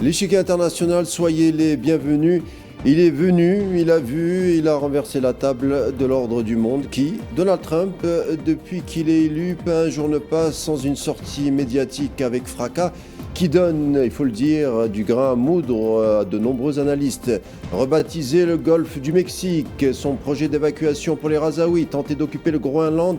L'échiquier international, soyez les bienvenus. Il est venu, il a vu, il a renversé la table de l'ordre du monde qui, Donald Trump, depuis qu'il est élu, pas un jour ne passe sans une sortie médiatique avec fracas qui donne, il faut le dire, du grain à moudre à de nombreux analystes. Rebaptisé le golfe du Mexique, son projet d'évacuation pour les Razaouis, tenter d'occuper le Groenland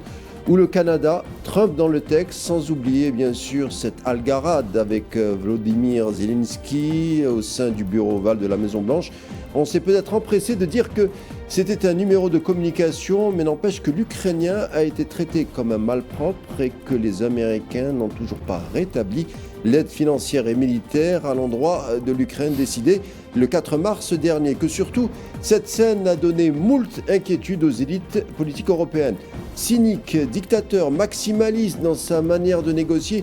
ou le Canada, Trump dans le texte, sans oublier bien sûr cette algarade avec Volodymyr Zelensky au sein du bureau ovale de la Maison-Blanche. On s'est peut-être empressé de dire que c'était un numéro de communication, mais n'empêche que l'Ukrainien a été traité comme un malpropre et que les Américains n'ont toujours pas rétabli l'aide financière et militaire à l'endroit de l'Ukraine décidée le 4 mars dernier. Que surtout, cette scène a donné moult inquiétudes aux élites politiques européennes. Cynique, dictateur, maximaliste dans sa manière de négocier,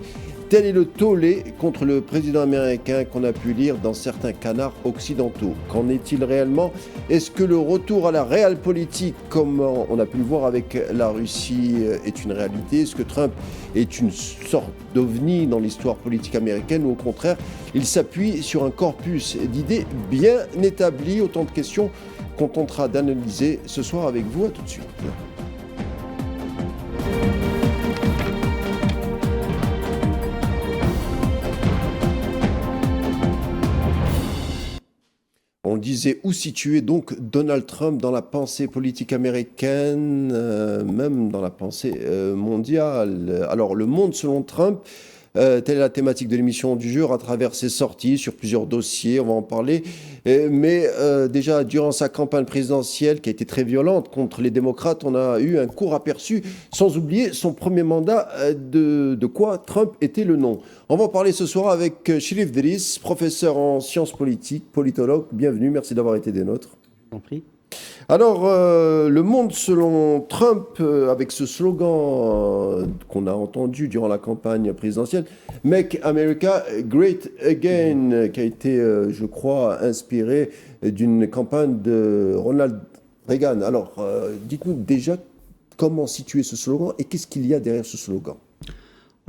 tel est le tollé contre le président américain qu'on a pu lire dans certains canards occidentaux. Qu'en est-il réellement? Est-ce que le retour à la réelle politique, comme on a pu le voir avec la Russie, est une réalité? Est-ce que Trump est une sorte d'ovni dans l'histoire politique américaine ou au contraire, il s'appuie sur un corpus d'idées bien établies? Autant de questions qu'on tentera d'analyser ce soir avec vous. À tout de suite. On disait où situer donc Donald Trump dans la pensée politique américaine, même dans la pensée mondiale. Alors le monde selon Trump, telle est la thématique de l'émission du jour à travers ses sorties sur plusieurs dossiers, on va en parler. Mais déjà durant sa campagne présidentielle qui a été très violente contre les démocrates, on a eu un court aperçu, sans oublier son premier mandat de quoi Trump était le nom. On va en parler ce soir avec Cherif Driss, professeur en sciences politiques, politologue. Bienvenue, merci d'avoir été des nôtres. Je vous en prie. Alors, le monde selon Trump, avec ce slogan qu'on a entendu durant la campagne présidentielle, « Make America Great Again », qui a été, je crois, inspiré d'une campagne de Ronald Reagan. Alors, dites-nous déjà comment situer ce slogan et qu'est-ce qu'il y a derrière ce slogan?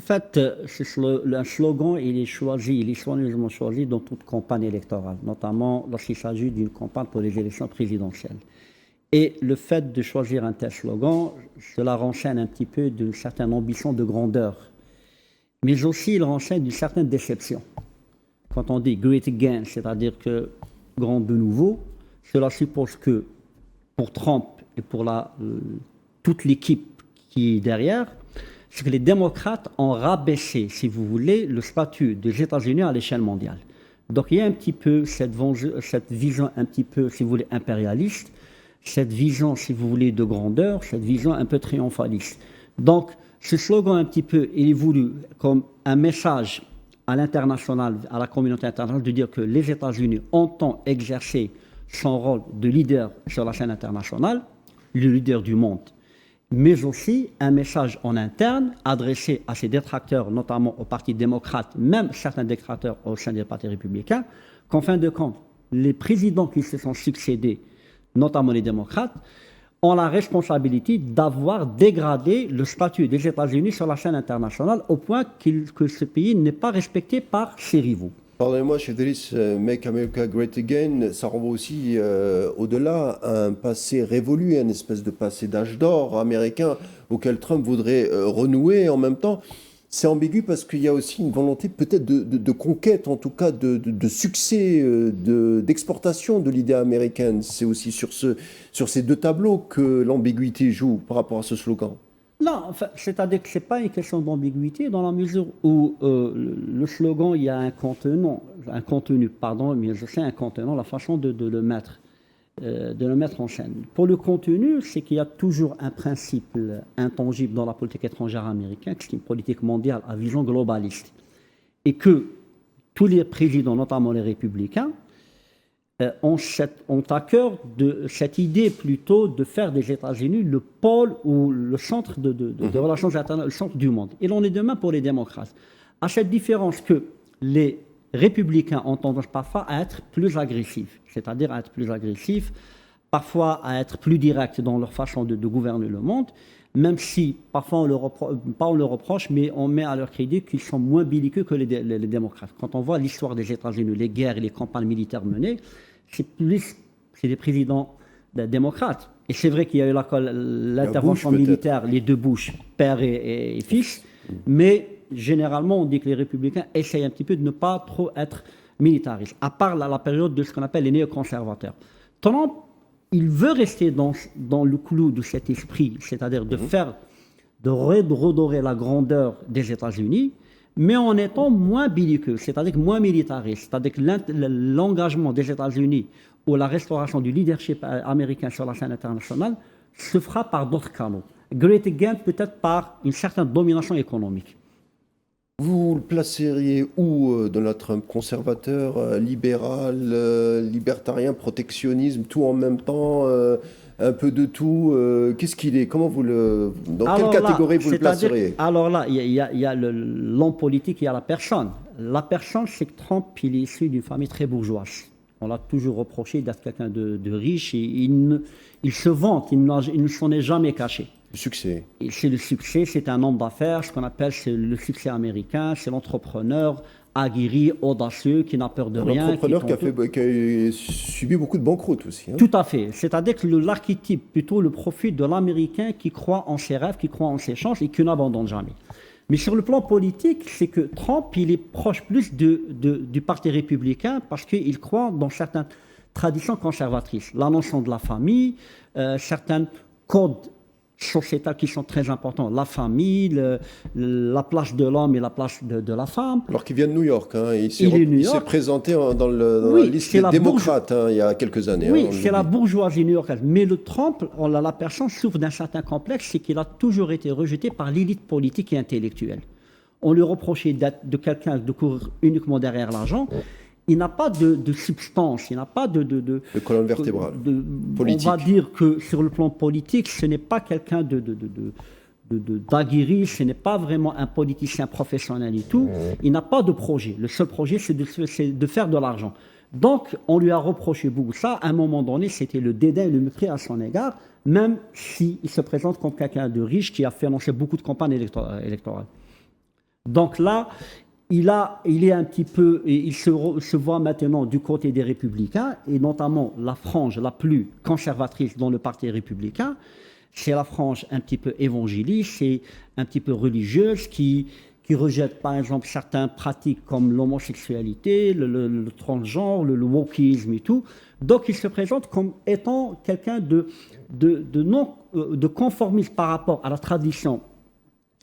En fait, un slogan, il est soigneusement choisi dans toute campagne électorale, notamment lorsqu'il s'agit d'une campagne pour les élections présidentielles. Et le fait de choisir un tel slogan, cela renseigne un petit peu d'une certaine ambition de grandeur. Mais aussi, il renseigne d'une certaine déception. Quand on dit « great again », c'est-à-dire que « grand de nouveau », cela suppose que pour Trump et pour toute l'équipe qui est derrière, c'est que les démocrates ont rabaissé, si vous voulez, le statut des États-Unis à l'échelle mondiale. Donc il y a un petit peu cette vision un petit peu, si vous voulez, impérialiste, cette vision, si vous voulez, de grandeur, cette vision un peu triomphaliste. Donc ce slogan un petit peu, il est voulu comme un message à l'international, à la communauté internationale, de dire que les États-Unis entendent exercer son rôle de leader sur la scène internationale, le leader du monde, mais aussi un message en interne adressé à ses détracteurs, notamment au Parti démocrate, même certains détracteurs au sein des partis républicains, qu'en fin de compte, les présidents qui se sont succédés, notamment les démocrates, ont la responsabilité d'avoir dégradé le statut des États-Unis sur la scène internationale au point que ce pays n'est pas respecté par ses rivaux. Pardonnez-moi, Cherif Driss, Make America Great Again, ça renvoie aussi au-delà à un passé révolu, une espèce de passé d'âge d'or américain auquel Trump voudrait renouer en même temps. C'est ambigu parce qu'il y a aussi une volonté peut-être de conquête, en tout cas de succès, d'exportation de l'idée américaine. C'est aussi sur ces deux tableaux que l'ambiguïté joue par rapport à ce slogan. Non, enfin, c'est-à-dire que ce n'est pas une question d'ambiguïté dans la mesure où le slogan, il y a un contenu, mais je sais un contenant, la façon de le mettre en scène. Pour le contenu, c'est qu'il y a toujours un principe intangible dans la politique étrangère américaine, qui est une politique mondiale à vision globaliste. Et que tous les présidents, notamment les républicains, ont à cœur de cette idée plutôt de faire des États-Unis le pôle ou le centre de relations internationales, le centre du monde. Il en est de même pour les démocrates. À cette différence que les républicains ont tendance parfois à être plus agressifs, c'est-à-dire à être plus agressifs, parfois à être plus directs dans leur façon de gouverner le monde, même si parfois pas on le reproche, mais on met à leur crédit qu'ils sont moins belliqueux que les démocrates. Quand on voit l'histoire des États-Unis, les guerres et les campagnes militaires menées, c'est des présidents démocrates. Et c'est vrai qu'il y a eu l'intervention militaire, les deux Bush, père et fils, mais généralement on dit que les républicains essayent un petit peu de ne pas trop être militaristes, à part la période de ce qu'on appelle les néoconservateurs. Trump, il veut rester dans le clou de cet esprit, c'est-à-dire de redorer la grandeur des États-Unis, mais en étant moins belliqueux, c'est-à-dire moins militariste, c'est-à-dire que l'engagement des États-Unis ou la restauration du leadership américain sur la scène internationale se fera par d'autres canaux. Great again, peut-être par une certaine domination économique. Vous le placeriez où, Donald Trump? Conservateur, libéral, libertarien, protectionnisme, tout en même temps, un peu de tout. Qu'est-ce qu'il est? Dans quelle catégorie vous le placeriez? Alors là, il y a l'homme politique, il y a la personne. La personne, c'est que Trump, il est issu d'une famille très bourgeoise. On l'a toujours reproché d'être quelqu'un de riche et il se vante, il ne s'en est jamais caché. Le succès. C'est le succès, c'est un homme d'affaires, ce qu'on appelle c'est le succès américain, c'est l'entrepreneur aguerri, audacieux, qui n'a peur de rien. L'entrepreneur qui a subi beaucoup de banqueroute aussi. Hein. Tout à fait. C'est-à-dire que l'archétype, plutôt le profil de l'Américain qui croit en ses rêves, qui croit en ses chances et qui n'abandonne jamais. Mais sur le plan politique, c'est que Trump, il est proche plus du Parti républicain parce qu'il croit dans certaines traditions conservatrices. La notion de la famille, certains codes sociétales qui sont très importants. La famille, la place de l'homme et la place de la femme. Alors qu'il vient de New York. Hein, il s'est présenté dans la liste des démocrates il y a quelques années. Oui, c'est la bourgeoisie new-yorkaise. Mais le Trump, la personne souffre d'un certain complexe, c'est qu'il a toujours été rejeté par l'élite politique et intellectuelle. On lui reprochait de quelqu'un de courir uniquement derrière l'argent. Il n'a pas de substance, il n'a pas de colonne vertébrale politique. On va dire que sur le plan politique, ce n'est pas quelqu'un d'aguerri, ce n'est pas vraiment un politicien professionnel et tout. Il n'a pas de projet. Le seul projet, c'est de faire de l'argent. Donc, on lui a reproché beaucoup ça. À un moment donné, c'était le dédain et le mépris à son égard, même s'il se présente comme quelqu'un de riche qui a financé beaucoup de campagnes électorales. Donc là, il est un petit peu, il se voit maintenant du côté des républicains, et notamment la frange la plus conservatrice dans le parti républicain, c'est la frange un petit peu évangéliste, c'est un petit peu religieuse, qui rejette par exemple certaines pratiques comme l'homosexualité, le transgenre, le wokisme et tout. Donc il se présente comme étant quelqu'un de conformiste par rapport à la tradition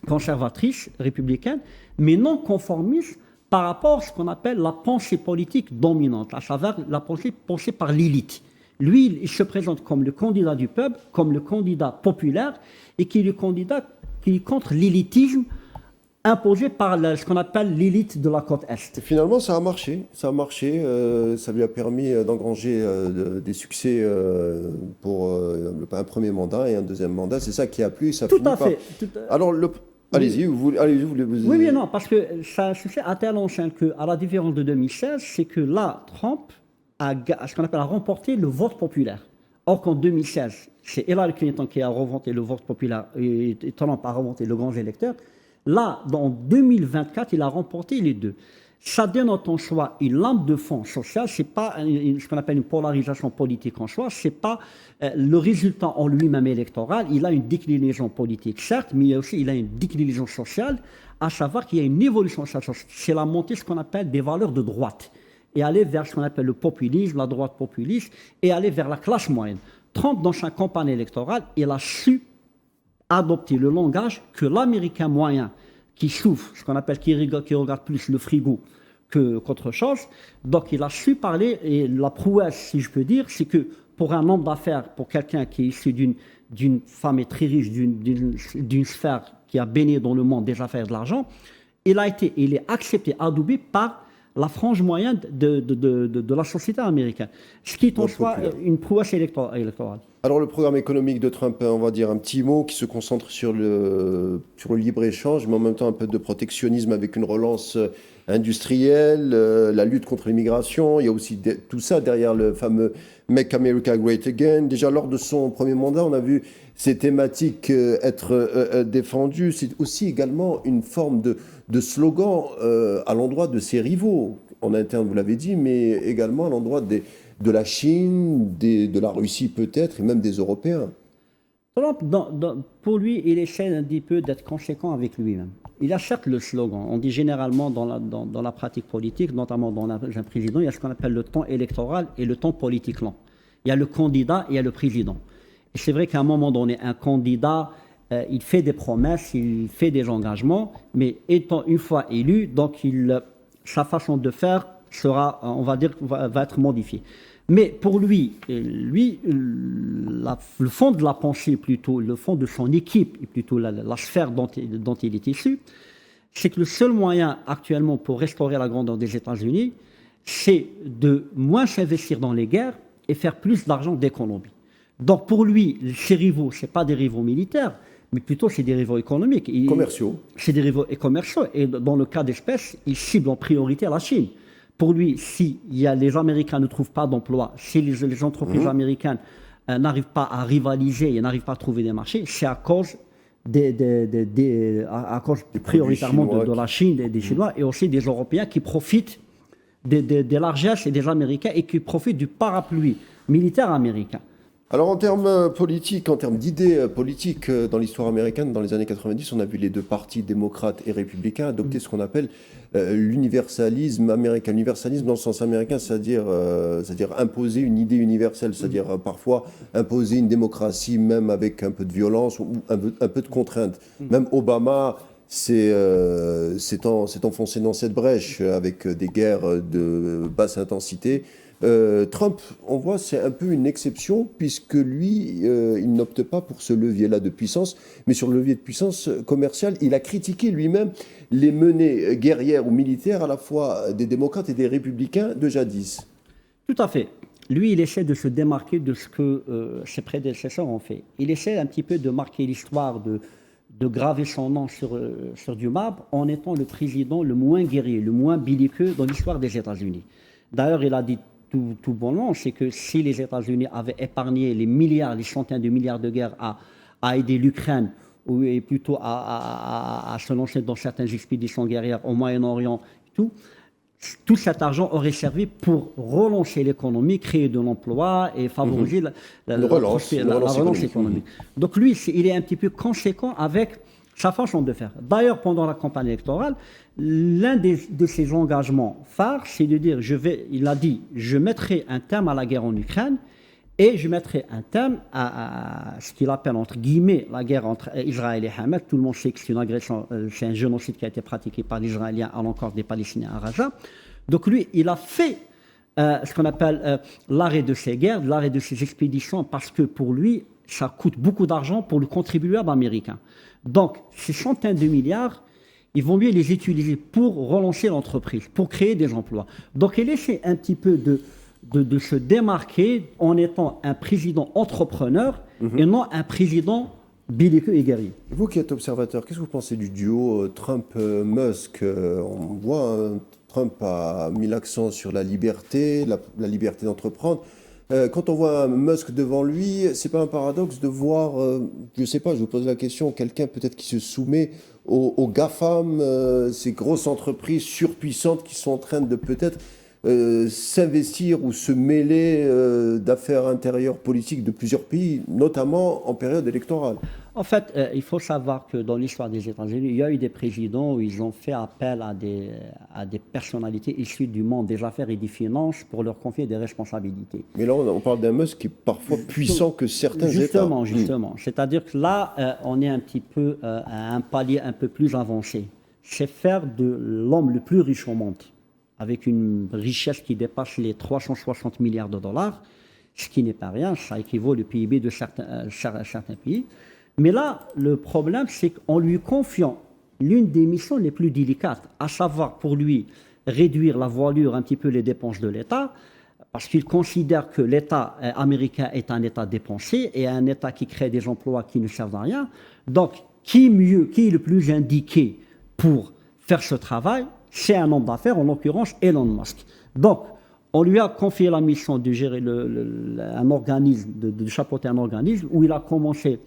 conservatrice républicaine, mais non conformiste par rapport à ce qu'on appelle la pensée politique dominante, à savoir la pensée par l'élite. Lui, il se présente comme le candidat du peuple, comme le candidat populaire, et qui est le candidat qui est contre l'élitisme imposé par ce qu'on appelle l'élite de la côte Est. Et finalement, ça a marché. Ça lui a permis d'engranger des succès pour un premier mandat et un deuxième mandat. C'est ça qui a plu. Ça Tout à fait. Alors, allez-y, vous Oui, non, parce que ça se fait à tel enchaîne qu'à la différence de 2016, c'est que là, Trump a remporté le vote populaire. Or qu'en 2016, c'est Hillary Clinton qui a remonté le vote populaire et Trump a remonté le grand électeur. Là, en 2024, il a remporté les deux. Ça dénote en soi une lame de fond sociale, ce n'est pas ce qu'on appelle une polarisation politique en soi, ce n'est pas le résultat en lui-même électoral. Il a une déclinaison politique, certes, mais il a une déclinaison sociale, à savoir qu'il y a une évolution sociale. C'est la montée de ce qu'on appelle des valeurs de droite, et aller vers ce qu'on appelle le populisme, la droite populiste, et aller vers la classe moyenne. Trump, dans sa campagne électorale, il a su adopter le langage que l'Américain moyen, qui souffre, ce qu'on appelle, qui regarde plus le frigo qu'autre chose. Donc il a su parler, et la prouesse, si je peux dire, c'est que pour un homme d'affaires, pour quelqu'un qui est issu d'une famille très riche, d'une sphère qui a baigné dans le monde des affaires et de l'argent, il est accepté, adoubé par la frange moyenne de la société américaine. Ce qui est en soi une prouesse électorale. Alors le programme économique de Trump, on va dire un petit mot qui se concentre sur le libre-échange, mais en même temps un peu de protectionnisme avec une relance industrielle, la lutte contre l'immigration. Il y a aussi tout ça derrière le fameux Make America Great Again. Déjà lors de son premier mandat, on a vu ces thématiques être défendues. C'est aussi également une forme de slogan à l'endroit de ses rivaux, en interne, vous l'avez dit, mais également à l'endroit de la Chine, de la Russie peut-être, et même des Européens. Trump, pour lui, il essaie un petit peu d'être conséquent avec lui-même. Il a certes le slogan. On dit généralement dans la pratique politique, notamment dans un président, il y a ce qu'on appelle le temps électoral et le temps politique lent. Il y a le candidat et il y a le président. Et c'est vrai qu'à un moment donné, un candidat, il fait des promesses, il fait des engagements, mais étant une fois élu, donc sa façon de faire sera, on va dire, va être modifiée. Mais pour lui, le fond de la pensée, plutôt, le fond de son équipe, et plutôt la sphère dont il est issu, c'est que le seul moyen actuellement pour restaurer la grandeur des États-Unis, c'est de moins s'investir dans les guerres et faire plus d'argent d'économie. Donc pour lui, ses rivaux, ce n'est pas des rivaux militaires, mais plutôt c'est des rivaux économiques. Commerciaux. C'est des rivaux commerciaux. Et dans le cas d'espèce, il cible en priorité la Chine. Pour lui, si les Américains ne trouvent pas d'emploi, si les entreprises américaines n'arrivent pas à rivaliser et n'arrivent pas à trouver des marchés, c'est à cause, prioritairement de la Chine, des Chinois et aussi des Européens qui profitent des largesses et des Américains et qui profitent du parapluie militaire américain. Alors en termes politiques, en termes d'idées politiques dans l'histoire américaine, dans les années 90, on a vu les deux partis démocrates et républicains adopter ce qu'on appelle l'universalisme américain. L'universalisme dans le sens américain, c'est-à-dire imposer une idée universelle, c'est-à-dire parfois imposer une démocratie même avec un peu de violence ou un peu de contrainte. Même Obama s'est enfoncé dans cette brèche avec des guerres de basse intensité. Trump, on voit, c'est un peu une exception puisque lui, il n'opte pas pour ce levier-là de puissance, mais sur le levier de puissance commerciale, il a critiqué lui-même les menées guerrières ou militaires à la fois des démocrates et des républicains de jadis. Tout à fait. Lui, il essaie de se démarquer de ce que ses prédécesseurs ont fait. Il essaie un petit peu de marquer l'histoire, de graver son nom sur du marbre en étant le président le moins guerrier, le moins belliqueux dans l'histoire des États-Unis. D'ailleurs, il a dit tout bonnement, c'est que si les États-Unis avaient épargné les milliards, les centaines de milliards de guerres à aider l'Ukraine, ou plutôt à se lancer dans certaines expéditions guerrières au Moyen-Orient, tout cet argent aurait servi pour relancer l'économie, créer de l'emploi et favoriser la relance économique. Donc lui, il est un petit peu conséquent avec sa façon de faire. D'ailleurs, pendant la campagne électorale, l'un de ses engagements phares, c'est de dire, il a dit, je mettrai un terme à la guerre en Ukraine et je mettrai un terme à ce qu'il appelle, entre guillemets, la guerre entre Israël et Hamas. Tout le monde sait que c'est une agression, c'est un génocide qui a été pratiqué par les Israéliens à l'encontre des Palestiniens à Gaza. Donc lui, il a fait ce qu'on appelle l'arrêt de ces guerres, l'arrêt de ces expéditions, parce que pour lui, ça coûte beaucoup d'argent pour le contribuable américain. Donc, ces centaines de milliards, il vaut mieux les utiliser pour relancer l'entreprise, pour créer des emplois. Donc, il essaie un petit peu de se démarquer en étant un président entrepreneur et non un président belliqueux et guerrier. Vous qui êtes observateur, qu'est-ce que vous pensez du duo Trump-Musk? On voit, Trump a mis l'accent sur la liberté, la liberté d'entreprendre. Quand on voit Musk devant lui, c'est pas un paradoxe de voir, je sais pas, je vous pose la question, quelqu'un peut-être qui se soumet aux GAFAM, ces grosses entreprises surpuissantes qui sont en train de peut-être s'investir ou se mêler d'affaires intérieures politiques de plusieurs pays, notamment en période électorale. En fait, il faut savoir que dans l'histoire des États-Unis, il y a eu des présidents où ils ont fait appel à des personnalités issues du monde des affaires et des finances pour leur confier des responsabilités. Mais là, on parle d'un Musk qui est parfois puissant que certains États. Justement. C'est-à-dire que là, on est un petit peu à un palier un peu plus avancé. C'est faire de l'homme le plus riche au monde, avec une richesse qui dépasse les 360 milliards de dollars, ce qui n'est pas rien, ça équivaut au PIB de certains pays. Mais là, le problème, c'est qu'en lui confiant l'une des missions les plus délicates, à savoir pour lui réduire la voilure un petit peu les dépenses de l'État, parce qu'il considère que l'État américain est un État dépensier et un État qui crée des emplois qui ne servent à rien. Donc, qui est le plus indiqué pour faire ce travail? c'est un homme d'affaires, en l'occurrence Elon Musk. Donc, on lui a confié la mission de gérer un organisme, de chapeauter un organisme, où il a commencé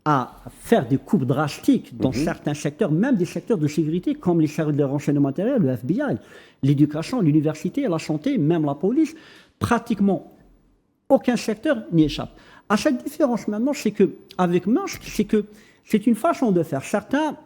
à faire des coupes drastiques dans certains secteurs, même des secteurs de sécurité, comme les services de renseignement matériel, le FBI, l'éducation, l'université, la santé, même la police. Pratiquement aucun secteur n'y échappe. À cette différence maintenant, c'est qu'avec Musk, c'est une façon de faire. Certains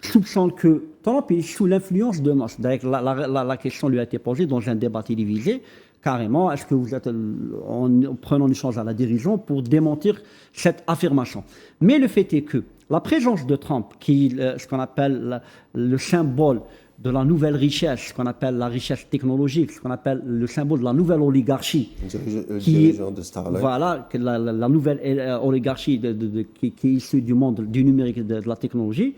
soupçonnent que Trump est sous l'influence de Musk. La question lui a été posée dans un débat télévisé. Carrément, est-ce que vous êtes en prenant une chance à la dérision pour démentir cette affirmation? Mais le fait est que la présence de Trump, qui est ce qu'on appelle le symbole de la nouvelle richesse, ce qu'on appelle la richesse technologique, ce qu'on appelle le symbole de la nouvelle oligarchie, dirigeant de Starlink. Voilà, la nouvelle oligarchie qui est issue du monde du numérique et de la technologie,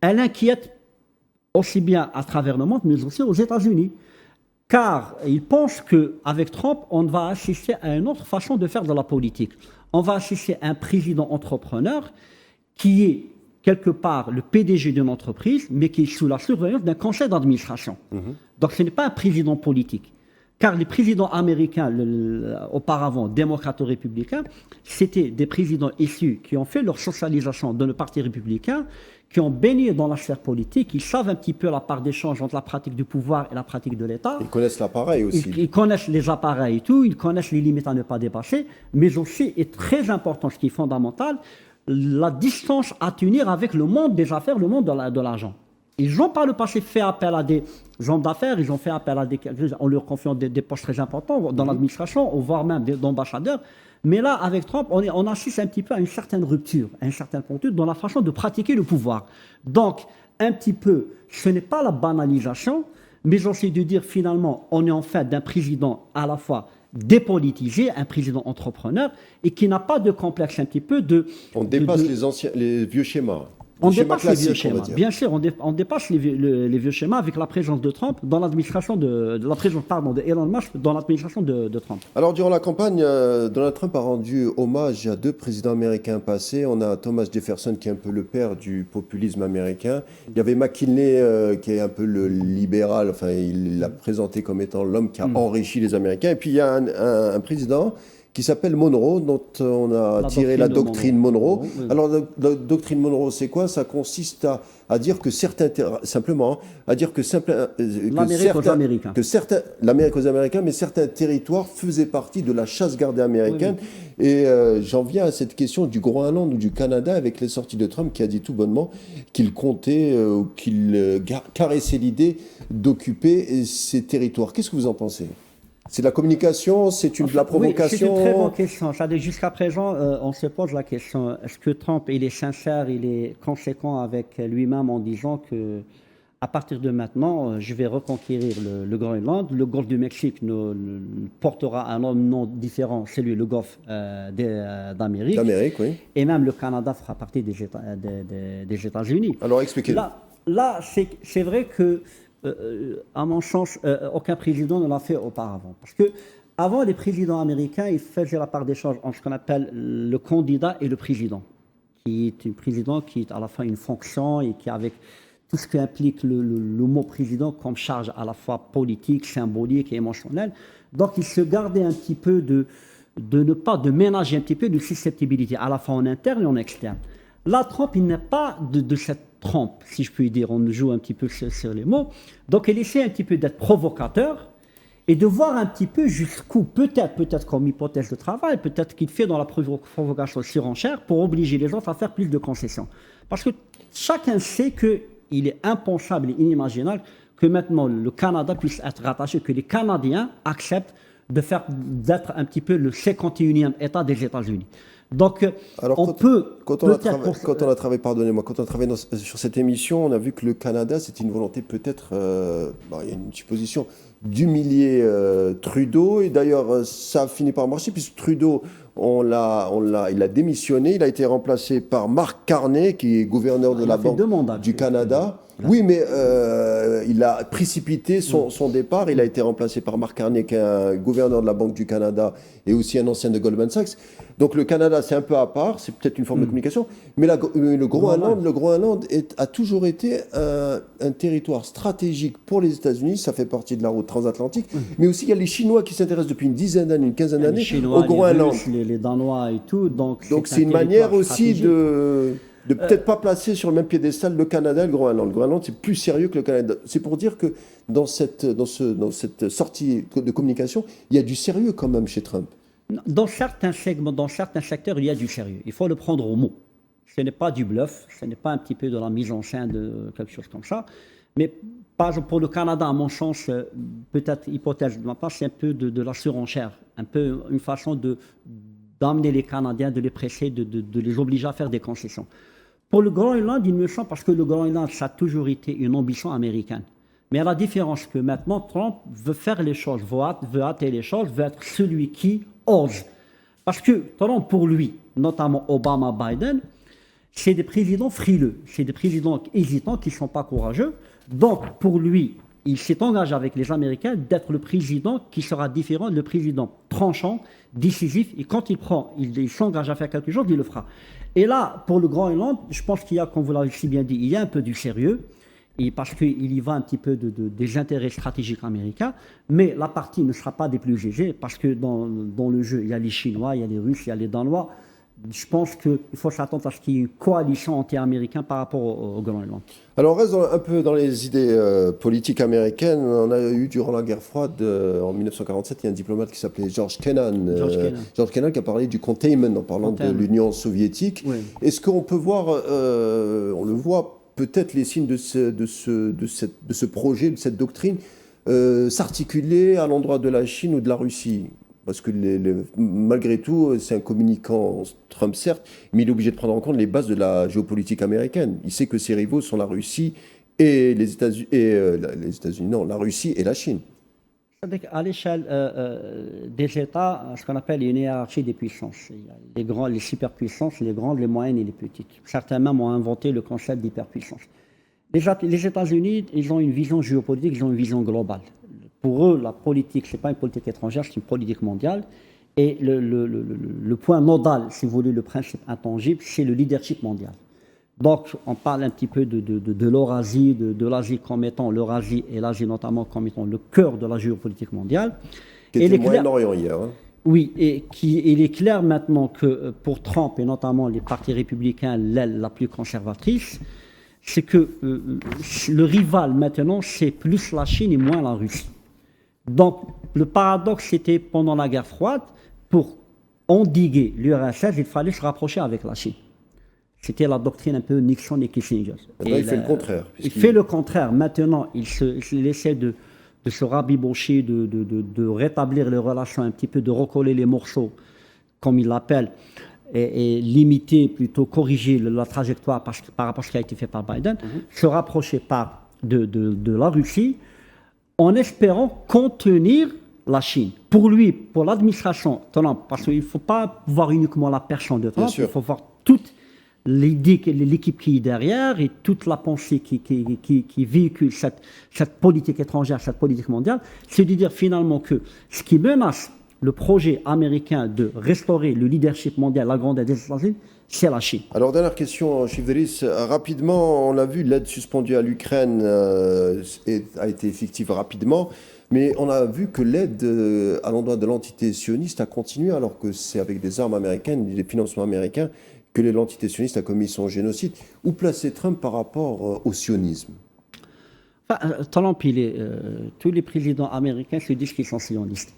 elle inquiète aussi bien à travers le monde, mais aussi aux États-Unis. Car ils pensent qu'avec Trump, on va assister à une autre façon de faire de la politique. On va assister à un président entrepreneur qui est quelque part le PDG d'une entreprise, mais qui est sous la surveillance d'un conseil d'administration. Donc ce n'est pas un président politique. Car les présidents américains, auparavant démocrates ou républicains, c'était des présidents issus qui ont fait leur socialisation dans le parti républicain, qui ont baigné dans la sphère politique, ils savent un petit peu la part d'échange entre la pratique du pouvoir et la pratique de l'État. Ils connaissent l'appareil aussi. Ils connaissent les appareils et tout, ils connaissent les limites à ne pas dépasser, mais aussi, et très important, ce qui est fondamental, la distance à tenir avec le monde des affaires, le monde de l'argent. Ils n'ont par le passé fait appel à des hommes d'affaires, ils ont fait appel à en leur confiant des postes très importants dans l'administration, voire même d'ambassadeurs. Mais là, avec Trump, on assiste un petit peu à une certaine rupture, à une certaine rupture dans la façon de pratiquer le pouvoir. Donc, un petit peu, ce n'est pas la banalisation, mais aussi de dire finalement, on est en fait d'un président à la fois dépolitisé, un président entrepreneur, et qui n'a pas de complexe un petit peu de... On dépasse les vieux schémas. On dépasse les vieux schémas. Bien sûr, on dépasse les vieux schémas avec la présence de Trump dans l'administration de Elon Musk dans l'administration de Trump. Alors, durant la campagne, Donald Trump a rendu hommage à deux présidents américains passés. On a Thomas Jefferson, qui est un peu le père du populisme américain. Il y avait McKinley, qui est un peu le libéral. Enfin, il l'a présenté comme étant l'homme qui a enrichi les Américains. Et puis, il y a un président qui s'appelle Monroe, dont on a tiré la doctrine Monroe. Oui. Alors, la doctrine Monroe, c'est quoi? Ça consiste à dire que certains, simplement, à dire que l'Amérique aux Américains. L'Amérique aux Américains, mais certains territoires faisaient partie de la chasse gardée américaine. Oui. Et j'en viens à cette question du Groenland ou du Canada avec les sorties de Trump qui a dit tout bonnement qu'il comptait ou qu'il caressait l'idée d'occuper ces territoires. Qu'est-ce que vous en pensez? C'est de la communication, c'est de la provocation. Oui, c'est une très bonne question. Jusqu'à présent, on se pose la question, est-ce que Trump, il est sincère, il est conséquent avec lui-même en disant que à partir de maintenant, je vais reconquérir le Groenland, le golfe du Mexique portera un nom différent, c'est lui, le golfe d'Amérique. D'Amérique, oui. Et même le Canada fera partie des États-Unis. Alors expliquez-nous. Là c'est vrai que à mon sens, aucun président ne l'a fait auparavant. Parce que avant, les présidents américains, ils faisaient la part des choses entre ce qu'on appelle le candidat et le président, qui est un président qui est à la fois une fonction et qui, avec tout ce qui implique le mot président comme charge à la fois politique, symbolique et émotionnelle, donc il se gardait un petit peu de ménager un petit peu de susceptibilité, à la fois en interne et en externe. Là, Trump, il n'est pas de cette Trump, si je puis dire, on joue un petit peu sur les mots. Donc, il essaie un petit peu d'être provocateur et de voir un petit peu jusqu'où, peut-être comme hypothèse de travail, peut-être qu'il fait dans la provocation surenchère pour obliger les autres à faire plus de concessions. Parce que chacun sait qu'il est impensable et inimaginable que maintenant le Canada puisse être rattaché, que les Canadiens acceptent d'être un petit peu le 51e État des États-Unis. Donc, alors, quand on a travaillé sur cette émission, on a vu que le Canada, c'était une volonté peut-être, il y a une supposition, d'humilier Trudeau. Et d'ailleurs, ça a fini par marcher, puisque Trudeau, il a démissionné. Il a été remplacé par Mark Carney, qui est gouverneur de la Banque du Canada. Oui, mais il a précipité son départ. Il a été remplacé par Mark Carney, qui est un gouverneur de la Banque du Canada et aussi un ancien de Goldman Sachs. Donc le Canada, c'est un peu à part, c'est peut-être une forme de communication. Mais le Groenland a toujours été un territoire stratégique pour les États-Unis. Ça fait partie de la route transatlantique. Mais aussi, il y a les Chinois qui s'intéressent depuis une dizaine d'années, une quinzaine d'années au Groenland. Les Danois et tout. Donc c'est une manière aussi de peut-être pas placer sur le même piédestal le Canada et le Groenland. Le Groenland, c'est plus sérieux que le Canada. C'est pour dire que dans cette sortie de communication, il y a du sérieux quand même chez Trump. Dans certains segments, dans certains secteurs, il y a du sérieux. Il faut le prendre au mot. Ce n'est pas du bluff, ce n'est pas un petit peu de la mise en scène de quelque chose comme ça. Mais par exemple, pour le Canada, à mon sens, peut-être hypothèse de ma part, c'est un peu de la surenchère, un peu une façon d'amener les Canadiens, de les presser, de les obliger à faire des concessions. Pour le Groenland, il me semble, parce que le Groenland, ça a toujours été une ambition américaine. Mais à la différence que maintenant, Trump veut faire les choses, veut hâter les choses, veut être celui qui ose. Parce que Trump, pour lui, notamment Obama, Biden, c'est des présidents frileux, c'est des présidents hésitants qui ne sont pas courageux. Donc, pour lui, il s'est engagé avec les Américains d'être le président qui sera différent, le président tranchant, décisif, et quand il s'engage à faire quelque chose, il le fera. Et là, pour le Groenland, je pense qu'il y a, comme vous l'avez si bien dit, il y a un peu du sérieux, et parce qu'il y va un petit peu des intérêts stratégiques américains, mais la partie ne sera pas des plus légers, parce que dans le jeu, il y a les Chinois, il y a les Russes, il y a les Danois. Je pense qu'il faut s'attendre à ce qu'il y ait une coalition anti-américaine par rapport au Groenland. Alors, on reste un peu dans les idées politiques américaines. On a eu, durant la guerre froide, en 1947, il y a un diplomate qui s'appelait George Kennan. George Kennan qui a parlé du containment en parlant de l'Union soviétique. Oui. Est-ce qu'on peut voir, on le voit, peut-être les signes de ce projet, de cette doctrine, s'articuler à l'endroit de la Chine ou de la Russie ? Parce que malgré tout, c'est un communicant, Trump certes, mais il est obligé de prendre en compte les bases de la géopolitique américaine. Il sait que ses rivaux sont la Russie et les États-Unis, non, la Russie et la Chine. C'est-à-dire qu'à l'échelle des États, ce qu'on appelle une hiérarchie des puissances. Il y a les superpuissances, les grandes, les moyennes et les petites. Certains même ont inventé le concept d'hyperpuissance. Les États-Unis, ils ont une vision géopolitique, ils ont une vision globale. Pour eux, la politique, ce n'est pas une politique étrangère, c'est une politique mondiale. Et le point nodal, si vous voulez, le principe intangible, c'est le leadership mondial. Donc, on parle un petit peu de l'Eurasie, de l'Asie comme étant, l'Eurasie et l'Asie notamment comme étant le cœur de la géopolitique mondiale. Qui était le Moyen-Orient hier. Hein. Oui, et il est clair maintenant que pour Trump, et notamment les partis républicains, l'aile la plus conservatrice, c'est que le rival maintenant, c'est plus la Chine et moins la Russie. Donc, le paradoxe, c'était pendant la guerre froide, pour endiguer l'URSS, il fallait se rapprocher avec la Chine. C'était la doctrine un peu Nixon et Kissinger. Maintenant, il fait le contraire. Il fait le contraire. Maintenant, il essaie de se rabibocher, de rétablir les relations, un petit peu de recoller les morceaux, comme il l'appelle, et limiter, plutôt corriger la trajectoire par rapport à ce qui a été fait par Biden, se rapprocher de la Russie, en espérant contenir la Chine. Pour lui, pour l'administration Trump, parce qu'il ne faut pas voir uniquement la personne de Trump, il faut voir toute l'idée, l'équipe qui est derrière et toute la pensée qui véhicule cette politique étrangère, cette politique mondiale, c'est de dire finalement que ce qui menace le projet américain de restaurer le leadership mondial, la grandeur des États-Unis, c'est la Chine. Alors, dernière question, Chivderis. Rapidement, on l'a vu, l'aide suspendue à l'Ukraine a été effective rapidement, mais on a vu que l'aide à l'endroit de l'entité sioniste a continué, alors que c'est avec des armes américaines, des financements américains, que l'entité sioniste a commis son génocide. Où placer Trump par rapport au sionisme ? Trump, tous les présidents américains se disent qu'ils sont sionistes.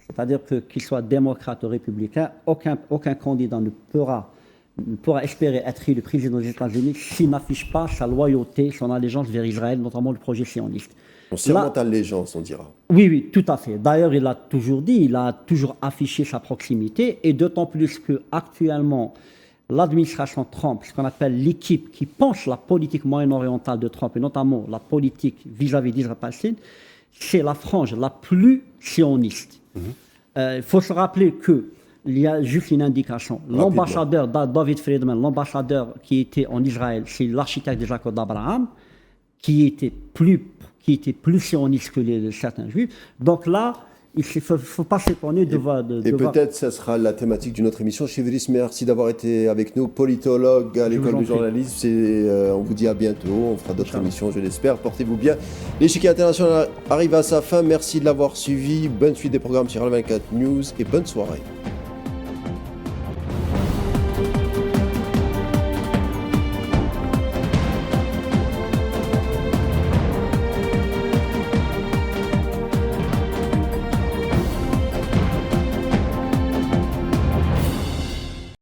C'est-à-dire qu'ils soient démocrates ou républicains, aucun candidat ne pourra espérer être élu président des États-Unis s'il n'affiche pas sa loyauté, son allégeance vers Israël, notamment le projet sioniste. On sermente allégeance, on dira. Oui, tout à fait. D'ailleurs, il l'a toujours dit, il a toujours affiché sa proximité, et d'autant plus qu'actuellement, l'administration Trump, ce qu'on appelle l'équipe qui pense la politique moyen-orientale de Trump, et notamment la politique vis-à-vis d'Israël-Palestine, c'est la frange la plus sioniste. Il faut se rappeler qu'il y a juste une indication. L'ambassadeur David Friedman, l'ambassadeur qui était en Israël, c'est l'architecte des accords d'Abraham, qui étaient plus sionistes que certains juifs. Donc là, il ne faut pas s'étonner de voir... Et peut-être ça sera la thématique d'une autre émission. Chevrilis, merci d'avoir été avec nous, politologue à l'école du journalisme. On vous dit à bientôt, on fera d'autres émissions, je l'espère. Portez-vous bien. L'échiquier international arrive à sa fin. Merci de l'avoir suivi. Bonne suite des programmes sur L24 News et bonne soirée.